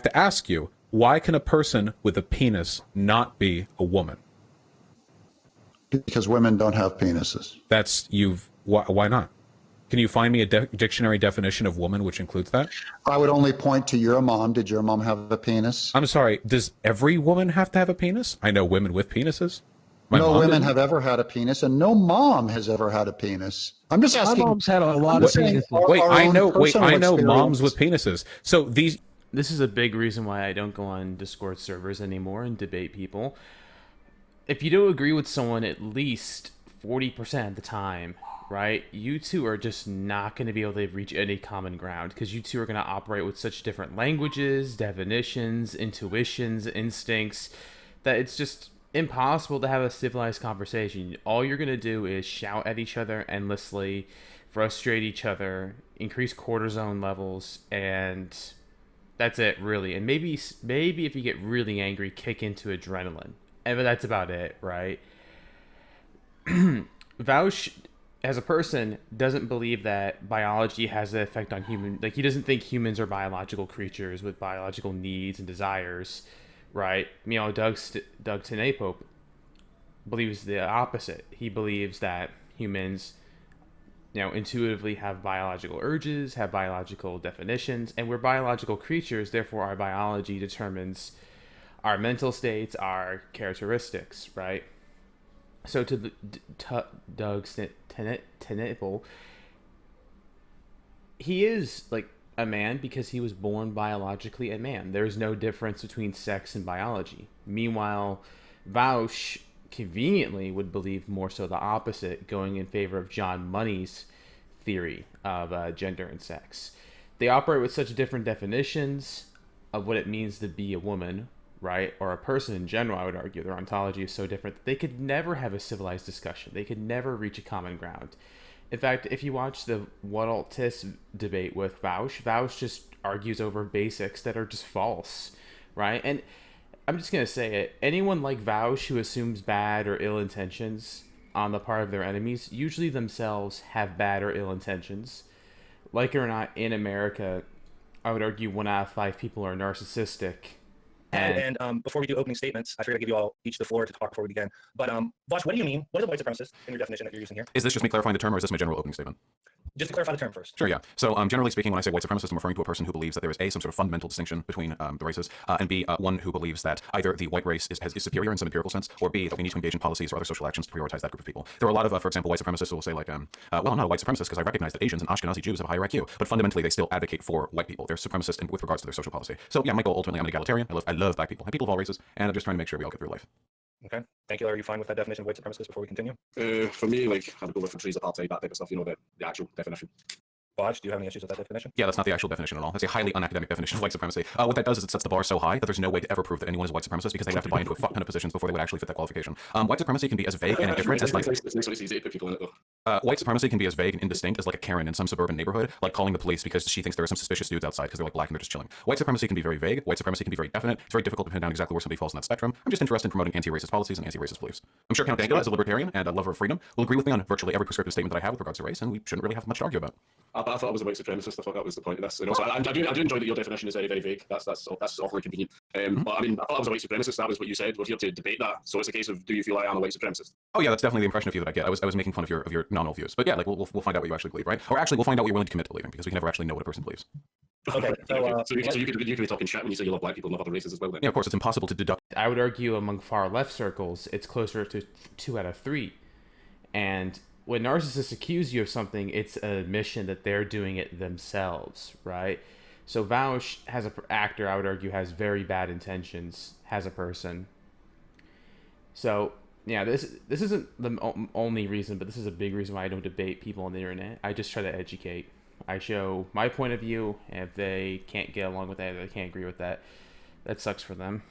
to ask you, why can a person with a penis not be a woman? Because women don't have penises. Why not? Can you find me a dictionary definition of woman which includes that? I would only point to your mom. Did your mom have a penis? I'm sorry, does every woman have to have a penis? I know women with penises. No women have ever had a penis, and no mom has ever had a penis. I'm just My asking. mom's had a lot of penises. I know moms with penises. So these. This is a big reason why I don't go on Discord servers anymore and debate people. If you don't agree with someone at least 40% of the time, right, you two are just not going to be able to reach any common ground, because you two are going to operate with such different languages, definitions, intuitions, instincts, that it's just impossible to have a civilized conversation. All you're going to do is shout at each other endlessly, frustrate each other, increase cortisone levels, and that's it, really. And maybe if you get really angry, kick into adrenaline. But that's about it, right? Vaush, as a person, doesn't believe that biology has an effect on human. Like, he doesn't think humans are biological creatures with biological needs and desires, right? You know, Doug Tenapope believes the opposite. He believes that humans, you know, intuitively have biological urges, have biological definitions, and we're biological creatures. Therefore, our biology determines our mental states, our characteristics, right? So to Doug Tenapope, he is like a man because he was born biologically a man. There's no difference between sex and biology. Meanwhile, Vaush conveniently would believe more so the opposite, going in favor of John Money's theory of gender and sex. They operate with such different definitions of what it means to be a woman, right, or a person in general. I would argue their ontology is so different that they could never have a civilized discussion. They could never reach a common ground. In fact, if you watch the What Alt Tis debate with Vaush just argues over basics that are just false, right? And I'm just going to say it. Anyone like Vaush who assumes bad or ill intentions on the part of their enemies usually themselves have bad or ill intentions. Like it or not, in America, I would argue 1 out of 5 people are narcissistic. And before we do opening statements, I figured I'd give you all each the floor to talk before we begin. But Vosh, what do you mean? What is a white supremacist in your definition that you're using here? Is this just me clarifying the term, or is this my general opening statement? Just to clarify the term first. Sure, yeah. So generally speaking, when I say white supremacist, I'm referring to a person who believes that there is A, some sort of fundamental distinction between the races, and B, one who believes that either the white race is superior in some empirical sense, or B, that we need to engage in policies or other social actions to prioritize that group of people. There are a lot of, for example, white supremacists who will say like, well, I'm not a white supremacist because I recognize that Asians and Ashkenazi Jews have a higher IQ, but fundamentally they still advocate for white people. They're supremacist with regards to their social policy. So yeah, my goal ultimately, I'm an egalitarian. I love black people and people of all races, and I'm just trying to make sure we all get through life. Okay. Thank you. Are you fine with that definition of white supremacist before we continue? For me, like, I would go with trees apartheid, that type of stuff, you know, the actual definition. Vosh, do you have any issues with that definition? Yeah, that's not the actual definition at all. That's a highly unacademic definition of white supremacy. What that does is it sets the bar so high that there's no way to ever prove that anyone is a white supremacist because they would have to buy into a fuck ton of positions before they would actually fit that qualification. White supremacy can be as vague and indifferent as like... It's easy to put people in it, though. White supremacy can be as vague and indistinct as like a Karen in some suburban neighborhood, like calling the police because she thinks there are some suspicious dudes outside because they're like black and they're just chilling. White supremacy can be very vague. White supremacy can be very definite. It's very difficult to pin down exactly where somebody falls on that spectrum. I'm just interested in promoting anti-racist policies and anti-racist beliefs. I'm sure Count Dankula, as a libertarian and a lover of freedom, will agree with me on virtually every prescriptive statement that I have with regards to race, and we shouldn't really have much to argue about. I thought I was a white supremacist. I thought that was the point of this. And also, I do enjoy that your definition is very, very vague. That's awfully convenient. But I mean, I thought I was a white supremacist. That was what you said. We're here to debate that. So it's a case of, do you feel I am a white supremacist? Oh yeah, that's definitely the impression of you that I get. I was making fun of your nominal views. But yeah, like we'll find out what you actually believe, right? Or actually, we'll find out what you're willing to commit to believing, because we can never actually know what a person believes. Okay. So you could be talking shit when you say you love black people and love other races as well, then? Yeah, of course, it's impossible to deduct. I would argue among far left circles, it's closer to 2 out of 3. And when narcissists accuse you of something, it's an admission that they're doing it themselves, right? So Vaush, as an actor, I would argue, has very bad intentions as a person. So yeah, this isn't the only reason, but this is a big reason why I don't debate people on the internet. I just try to educate. I show my point of view, and if they can't get along with that, or they can't agree with that, that sucks for them.